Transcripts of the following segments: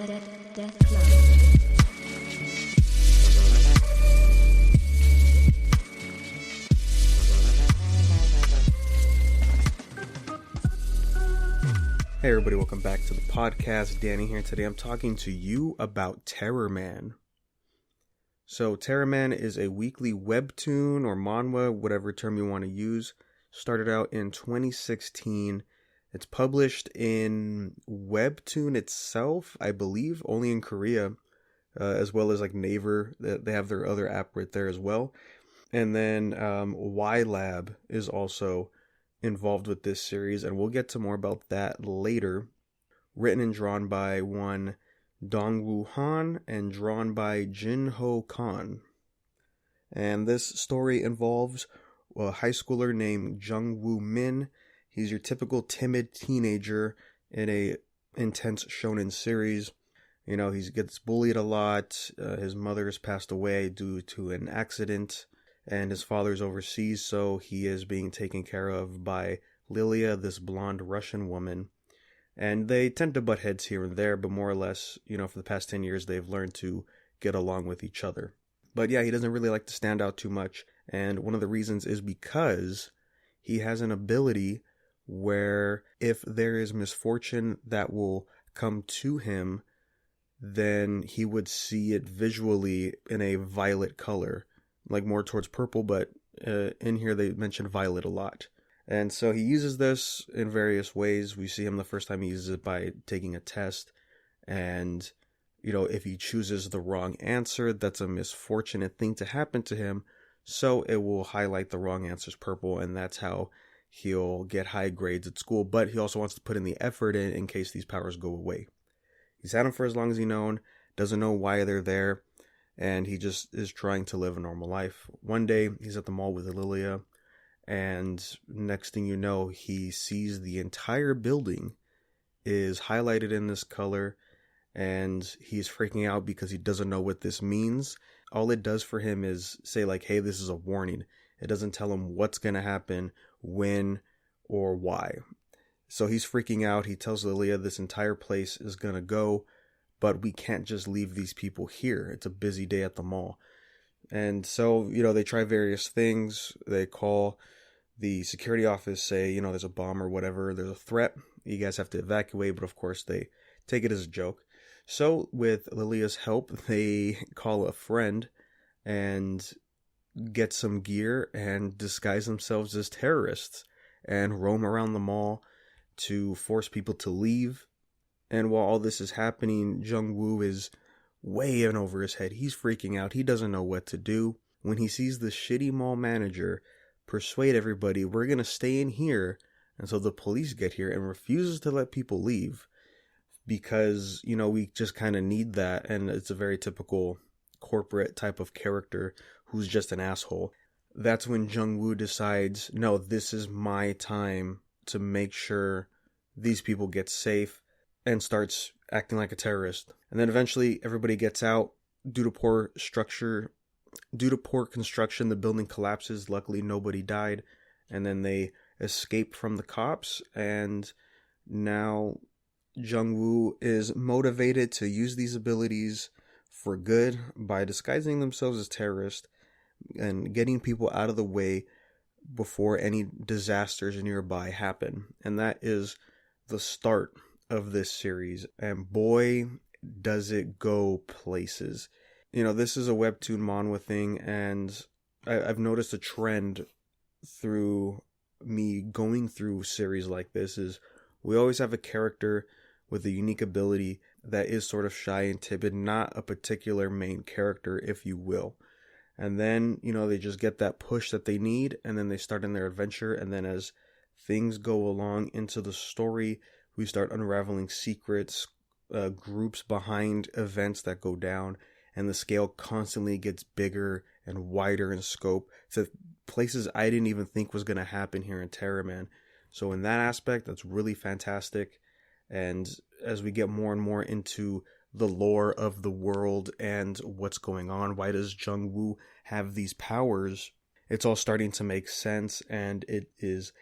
Death Club. Hey everybody, welcome back to the podcast. Danny here. Today I'm talking to you about Terror Man. So Terror Man is a weekly webtoon or manhwa, whatever term you want to use. Started out in 2016. It's published in Webtoon itself, I believe, only in Korea, as well as like Naver. They have their other app right there as well. And then Ylab is also involved with this series, and we'll get to more about that later. Written and drawn by one Dongwoo Han and drawn by Jin-Ho Khan. And this story involves a high schooler named Jungwoo Min. He's your typical timid teenager in a intense shonen series. You know, he gets bullied a lot. His mother has passed away due to an accident, and his father's overseas, so he is being taken care of by Lilia, this blonde Russian woman. And they tend to butt heads here and there, but more or less, you know, for the past 10 years, they've learned to get along with each other. But yeah, he doesn't really like to stand out too much, and one of the reasons is because he has an ability where if there is misfortune that will come to him, then he would see it visually in a violet color. Like more towards purple, but in here they mention violet a lot. And so he uses this in various ways. We see him the first time he uses it by taking a test. And, you know, if he chooses the wrong answer, that's a misfortunate thing to happen to him. So it will highlight the wrong answers purple, and that's how he'll get high grades at school. But he also wants to put in the effort in case these powers go away. He's had them for as long as he's known, doesn't know why they're there. And he just is trying to live a normal life. One day, he's at the mall with Lilia, and next thing you know, he sees the entire building is highlighted in this color, and he's freaking out because he doesn't know what this means. All it does for him is say like, hey, this is a warning. It doesn't tell him what's going to happen, when, or why. So he's freaking out. He tells Lilia this entire place is going to go, but we can't just leave these people here. It's a busy day at the mall. And so, you know, they try various things. They call the security office, say, you know, there's a bomb or whatever. There's a threat. You guys have to evacuate. But of course, they take it as a joke. So with Lilia's help, they call a friend and get some gear and disguise themselves as terrorists and roam around the mall to force people to leave. And while all this is happening, Jungwoo is way in over his head. He's freaking out. He doesn't know what to do. When he sees the shitty mall manager persuade everybody, we're going to stay in here until the police get here, and refuses to let people leave because, you know, we just kind of need that. And it's a very typical corporate type of character who's just an asshole. That's when Jungwoo decides, no, this is my time to make sure these people get safe, and starts acting like a terrorist. And then eventually everybody gets out. Due to poor construction, the building collapses. Luckily nobody died. And then they escape from the cops, and now Jungwoo is motivated to use these abilities for good by disguising themselves as terrorists and getting people out of the way before any disasters nearby happen. And that is the start of this series, and boy does it go places. You know, this is a webtoon manhwa thing, and I've noticed a trend through me going through series like this is we always have a character with a unique ability that is sort of shy and timid, not a particular main character, if you will. And then, you know, they just get that push that they need, and then they start in their adventure, and then as things go along into the story, we start unraveling secrets, groups behind events that go down, and the scale constantly gets bigger and wider in scope to places I didn't even think was going to happen here in Terror Man. So in that aspect, that's really fantastic. And as we get more and more into the lore of the world and what's going on, why does Jungwoo have these powers, it's all starting to make sense, and it is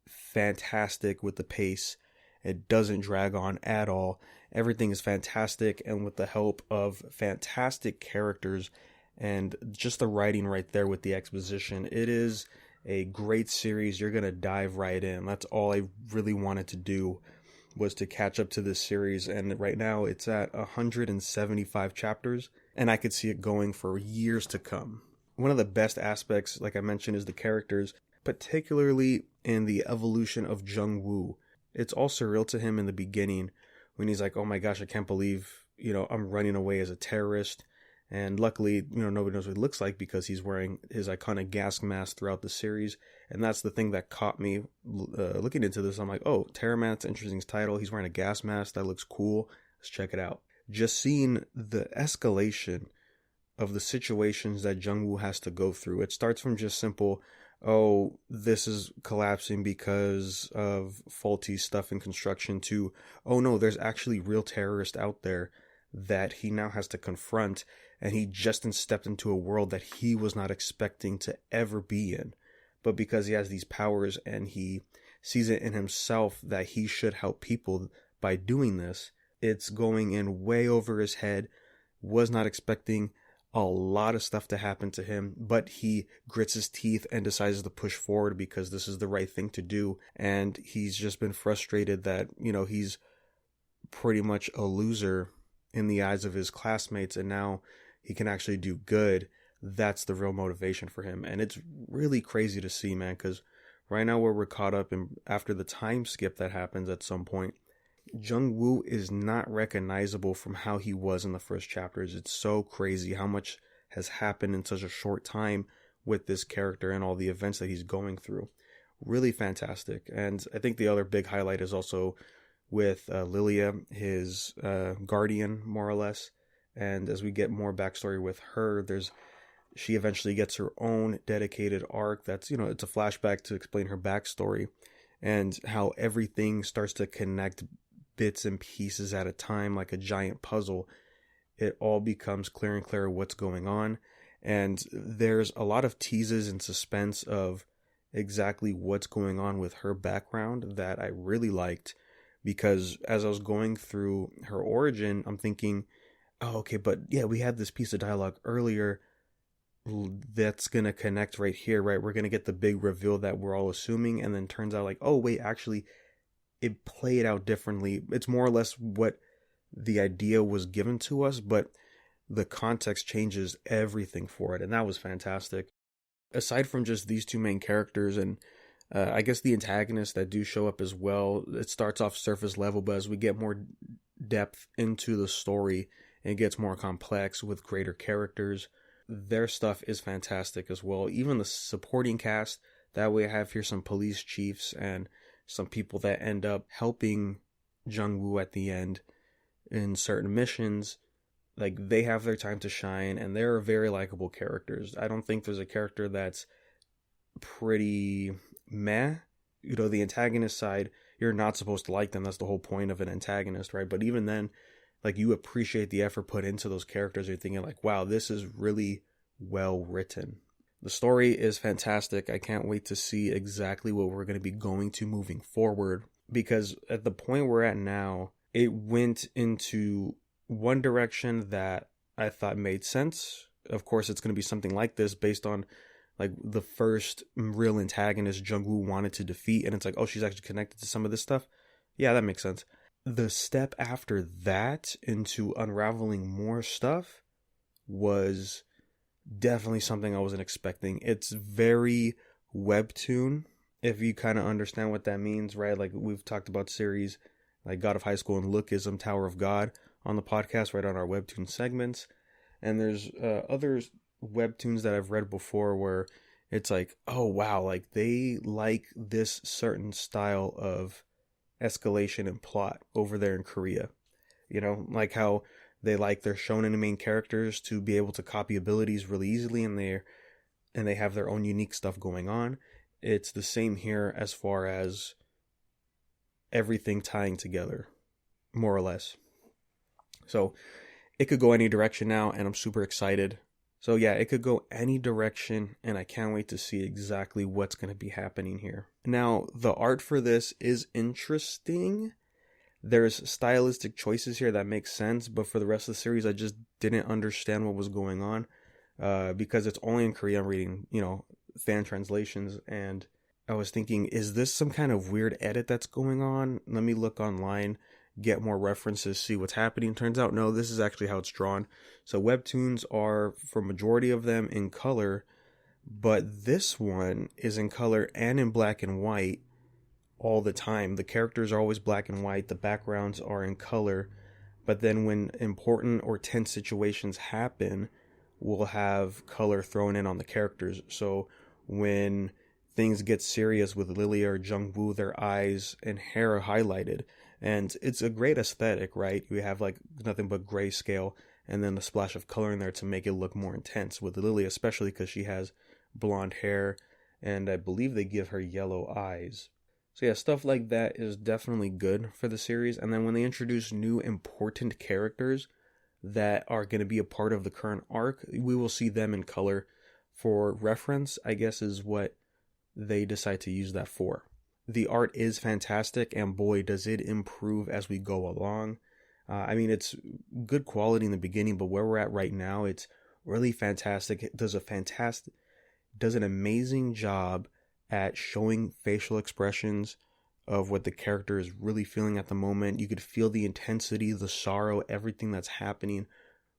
fantastic with the pace. It doesn't drag on at all, Everything is fantastic, and with the help of fantastic characters and just the writing right there with the exposition, it is a great series. You're going to dive right in. That's all I really wanted to do, was to catch up to this series, and right now it's at 175 chapters, and I could see it going for years to come. One of the best aspects, like I mentioned, is the characters, particularly in the evolution of Jung-woo. It's all surreal to him in the beginning when he's like, oh my gosh, I can't believe, I'm running away as a terrorist. And luckily, nobody knows what he looks like because he's wearing his iconic gas mask throughout the series. And that's the thing that caught me looking into this. I'm like, oh, Terror Man, it's an interesting title. He's wearing a gas mask. That looks cool. Let's check it out. Just seeing the escalation of the situations that Jung-woo has to go through. It starts from just simple, oh, this is collapsing because of faulty stuff in construction, to, oh no, there's actually real terrorists out there that he now has to confront, and he just stepped into a world that he was not expecting to ever be in. But because he has these powers and he sees it in himself that he should help people by doing this, it's going in way over his head. Was not expecting a lot of stuff to happen to him, but he grits his teeth and decides to push forward because this is the right thing to do. And he's just been frustrated that, he's pretty much a loser in the eyes of his classmates, and now he can actually do good. That's the real motivation for him. And it's really crazy to see, man, because right now where we're caught up in, after the time skip that happens at some point, Jung-woo is not recognizable from how he was in the first chapters. It's so crazy how much has happened in such a short time with this character and all the events that he's going through. Really fantastic. And I think the other big highlight is also with Lilia, his guardian, more or less. And as we get more backstory with her, she eventually gets her own dedicated arc. That's, it's a flashback to explain her backstory and how everything starts to connect bits and pieces at a time, like a giant puzzle. It all becomes clearer and clearer what's going on. And there's a lot of teases and suspense of exactly what's going on with her background that I really liked, because as I was going through her origin, I'm thinking, oh, okay, but yeah, we had this piece of dialogue earlier that's going to connect right here, right? We're going to get the big reveal that we're all assuming, and then turns out like, oh, wait, actually, it played out differently. It's more or less what the idea was given to us, but the context changes everything for it, and that was fantastic. Aside from just these two main characters and I guess the antagonists that do show up as well, it starts off surface level, but as we get more depth into the story, it gets more complex with greater characters. Their stuff is fantastic as well. Even the supporting cast, that way I have here some police chiefs and some people that end up helping Jung-woo at the end in certain missions. Like, they have their time to shine, and they're very likable characters. I don't think there's a character that's pretty meh. The antagonist side, you're not supposed to like them. That's the whole point of an antagonist, right? But even then, like, you appreciate the effort put into those characters. You're thinking like, wow, this is really well written. The story is fantastic. I can't wait to see exactly what we're going to be going to moving forward, because at the point we're at now, it went into one direction that I thought made sense. Of course, it's going to be something like this based on like the first real antagonist Jung-woo wanted to defeat, and it's like, oh, she's actually connected to some of this stuff. Yeah, that makes sense. The step after that into unraveling more stuff was definitely something I wasn't expecting. It's very Webtoon, if you kind of understand what that means, right? Like, we've talked about series like God of High School and Lookism, Tower of God on the podcast, right on our Webtoon segments. And there's other Webtoons that I've read before where it's like, oh wow, like they like this certain style of escalation and plot over there in Korea. Like how they like their shonen main characters to be able to copy abilities really easily, and they have their own unique stuff going on. It's the same here as far as everything tying together, more or less. So it could go any direction now, and I'm super excited. So yeah, it could go any direction, and I can't wait to see exactly what's going to be happening here. Now, the art for this is interesting. There's stylistic choices here that make sense, but for the rest of the series, I just didn't understand what was going on because it's only in Korean. I'm reading, fan translations, and I was thinking, is this some kind of weird edit that's going on? Let me look online, get more references, see what's happening. Turns out, no, this is actually how it's drawn. So webtoons are, for majority of them, in color, but this one is in color and in black and white all the time. The characters are always black and white, the backgrounds are in color, but then when important or tense situations happen, we'll have color thrown in on the characters. So when things get serious with Lilia or Jungwoo, their eyes and hair are highlighted. And it's a great aesthetic, right? You have like nothing but grayscale and then a splash of color in there to make it look more intense with Lilia, especially because she has blonde hair and I believe they give her yellow eyes. So yeah, stuff like that is definitely good for the series. And then when they introduce new important characters that are going to be a part of the current arc, we will see them in color for reference, I guess is what they decide to use that for. The art is fantastic, and boy, does it improve as we go along. It's good quality in the beginning, but where we're at right now, it's really fantastic. It does an amazing job at showing facial expressions of what the character is really feeling at the moment. You could feel the intensity, the sorrow, everything that's happening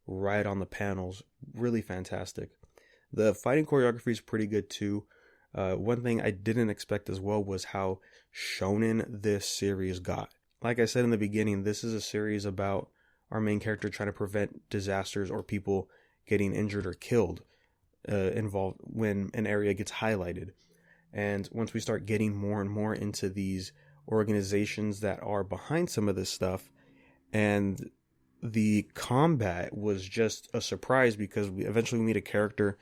right on the panels. Really fantastic. The fighting choreography is pretty good too. One thing I didn't expect as well was how shonen this series got. Like I said in the beginning, this is a series about our main character trying to prevent disasters or people getting injured or killed involved when an area gets highlighted. And once we start getting more and more into these organizations that are behind some of this stuff, and the combat was just a surprise because we eventually meet a character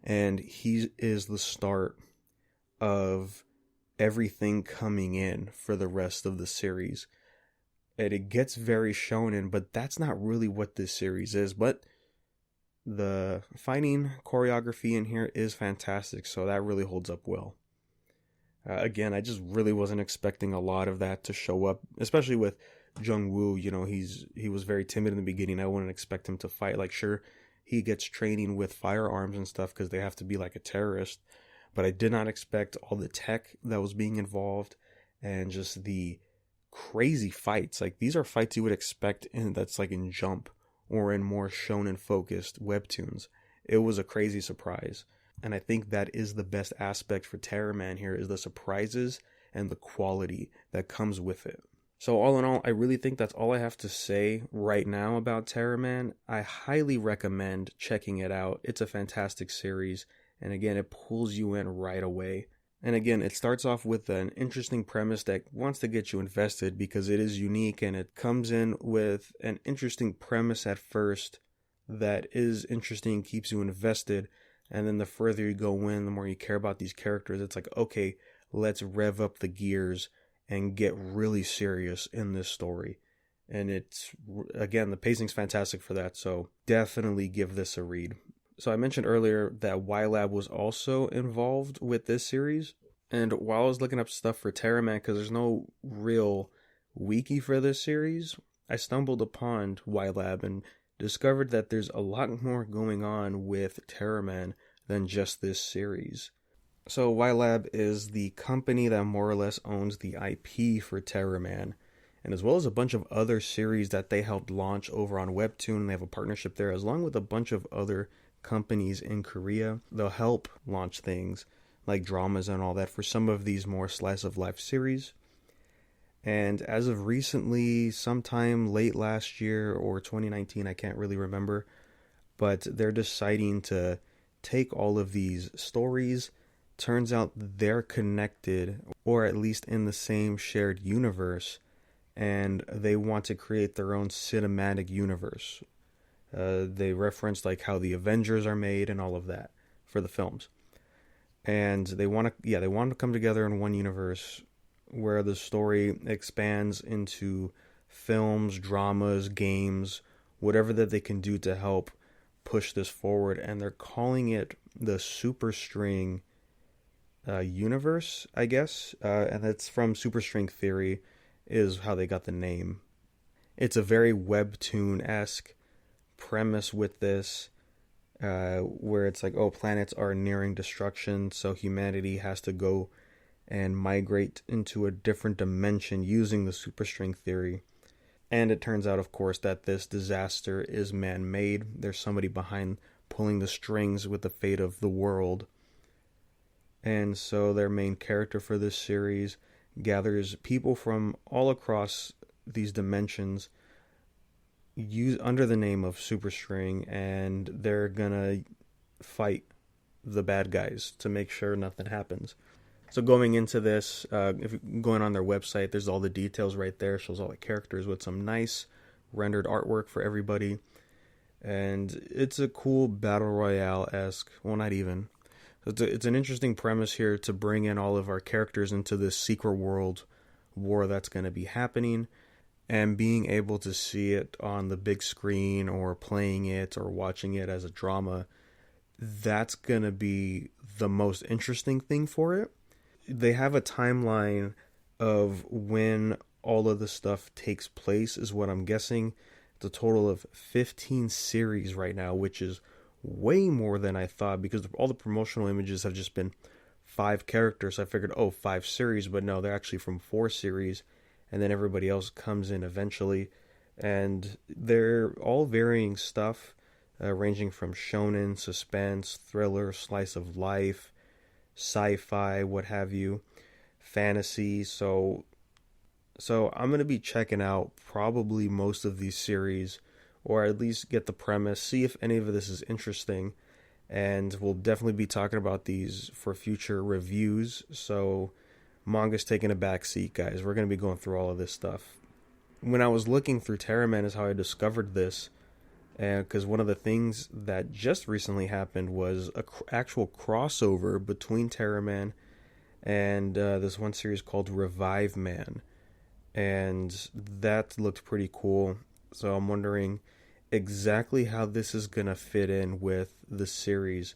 and he is the start of everything coming in for the rest of the series. And it gets very shonen, but that's not really what this series is. But the fighting choreography in here is fantastic, so that really holds up well. Again, I just really wasn't expecting a lot of that to show up, especially with Jungwoo. He was very timid in the beginning. I wouldn't expect him to fight. Like, sure, he gets training with firearms and stuff because they have to be like a terrorist. But I did not expect all the tech that was being involved and just the crazy fights. Like, these are fights you would expect that's like in Jump or in more shonen focused webtoons. It was a crazy surprise. And I think that is the best aspect for Terror Man here, is the surprises and the quality that comes with it. So all in all, I really think that's all I have to say right now about Terror Man. I highly recommend checking it out. It's a fantastic series. And again, it pulls you in right away. And again, it starts off with an interesting premise that wants to get you invested because it is unique, and it comes in with an interesting premise at first that is interesting, keeps you invested. And then the further you go in, the more you care about these characters. It's like, okay, let's rev up the gears and get really serious in this story. And it's, again, the pacing's fantastic for that. So definitely give this a read. So I mentioned earlier that Ylab was also involved with this series. And while I was looking up stuff for Terror Man, because there's no real wiki for this series, I stumbled upon Ylab and discovered that there's a lot more going on with Terror Man than just this series. So Ylab is the company that more or less owns the IP for Terror Man, and as well as a bunch of other series that they helped launch over on Webtoon, and they have a partnership there, along with a bunch of other companies in Korea. They'll help launch things like dramas and all that for some of these more slice of life series. And as of recently, sometime late last year or 2019, I can't really remember, but they're deciding to take all of these stories. Turns out they're connected, or at least in the same shared universe, and they want to create their own cinematic universe. They reference like how the Avengers are made and all of that for the films. And they want to come together in one universe where the story expands into films, dramas, games, whatever that they can do to help push this forward. And they're calling it the Super String universe, I guess. And that's from Super String Theory. is how they got the name. It's a very Webtoon-esque premise with this, where it's like, oh, planets are nearing destruction, so humanity has to go and migrate into a different dimension using the superstring theory. And it turns out, of course, that this disaster is man-made. There's somebody behind pulling the strings with the fate of the world. And so their main character for this series gathers people from all across these dimensions under the name of Superstring, and they're gonna fight the bad guys to make sure nothing happens. So going into this, if you're going on their website, there's all the details right there. Shows all the characters with some nice rendered artwork for everybody. And it's a cool battle royale-esque, well, not even. It's an interesting premise here to bring in all of our characters into this secret world war that's going to be happening, and being able to see it on the big screen or playing it or watching it as a drama, that's going to be the most interesting thing for it. They have a timeline of when all of the stuff takes place, is what I'm guessing. It's a total of 15 series right now, which is way more than I thought, because all the promotional images have just been 5 characters. I figured, 5 series, but no, they're actually from 4 series, and then everybody else comes in eventually. And they're all varying stuff, ranging from shonen, suspense, thriller, slice of life, sci-fi, what have you, fantasy. So I'm going to be checking out probably most of these series, or at least get the premise, see if any of this is interesting, and we'll definitely be talking about these for future reviews. So manga's taking a back seat, guys. We're going to be going through all of this stuff. When I was looking through Terraman is how I discovered this, because one of the things that just recently happened was a actual crossover between Terraman and this one series called Revive Man, and that looked pretty cool. So I'm wondering exactly how this is going to fit in with the series,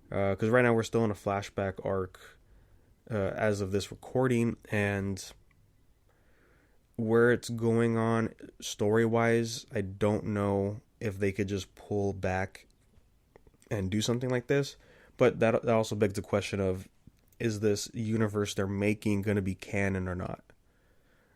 because right now we're still in a flashback arc as of this recording, and where it's going on story-wise, I don't know if they could just pull back and do something like this. But that also begs the question of, is this universe they're making going to be canon or not?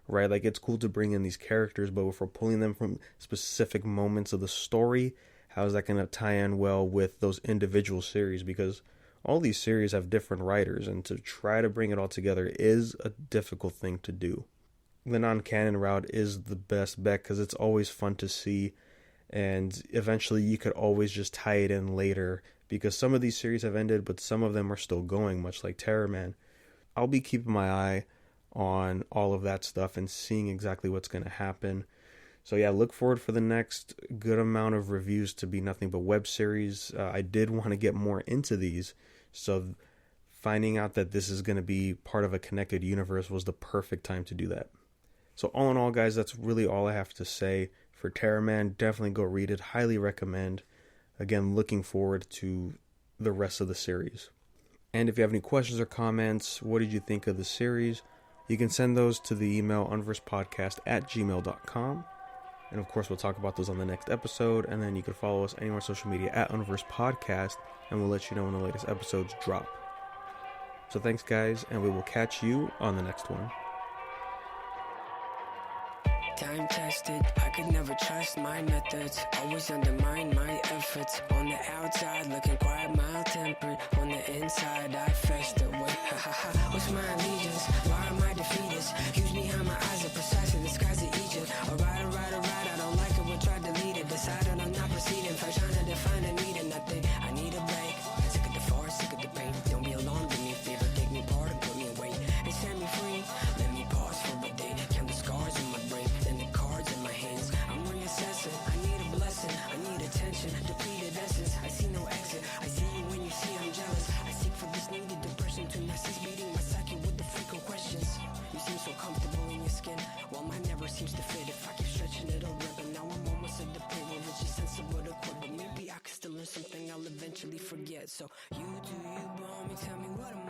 Right? Like, it's cool to bring in these characters, but if we're pulling them from specific moments of the story, how is that going to tie in well with those individual series? Because all these series have different writers, and to try to bring it all together is a difficult thing to do. The non-canon route is the best bet, because it's always fun to see, and eventually you could always just tie it in later, because some of these series have ended, but some of them are still going, much like Terraman. I'll be keeping my eye on all of that stuff and seeing exactly what's going to happen. So yeah, look forward for the next good amount of reviews to be nothing but web series. I did want to get more into these, so finding out that this is going to be part of a connected universe was the perfect time to do that. So all in all, guys, that's really all I have to say for Terraman. Definitely go read it. Highly recommend. Again, looking forward to the rest of the series. And if you have any questions or comments, what did you think of the series? You can send those to the email universepodcast@gmail.com. And of course, we'll talk about those on the next episode. And then you can follow us anywhere on social media at Universe Podcast, and we'll let you know when the latest episodes drop. So thanks, guys, and we will catch you on the next one. Time tested, I could never trust my methods. Always undermine my efforts. On the outside, looking quite mild-tempered. On the inside, I fester. Wait, ha ha ha. What's my allegiance? Why am I defeatist? Use behind my eyes are precisely the skies of Egypt. Alright, I don't like it, we'll try to delete it. Decided I'm not proceeding. First trying to define a need and nothing. I need a break. Sick of the force, sick of the pain. Don't be alarmed, give me a favor. Take me apart and put me away. And set me free. Let me pause for a day. Count the scars in my brain. I'm reassessing, I need a blessing, I need attention, depleted essence, I see no exit, I see you when you see I'm jealous, I seek for this needed depression to cease beating my psyche with the frequent questions. You seem so comfortable in your skin, while mine never seems to fit. If I keep stretching it'll rip, and now I'm almost at the point where it's just sensible to quit, but maybe I could still learn something I'll eventually forget. So you do you, but homie, tell me what am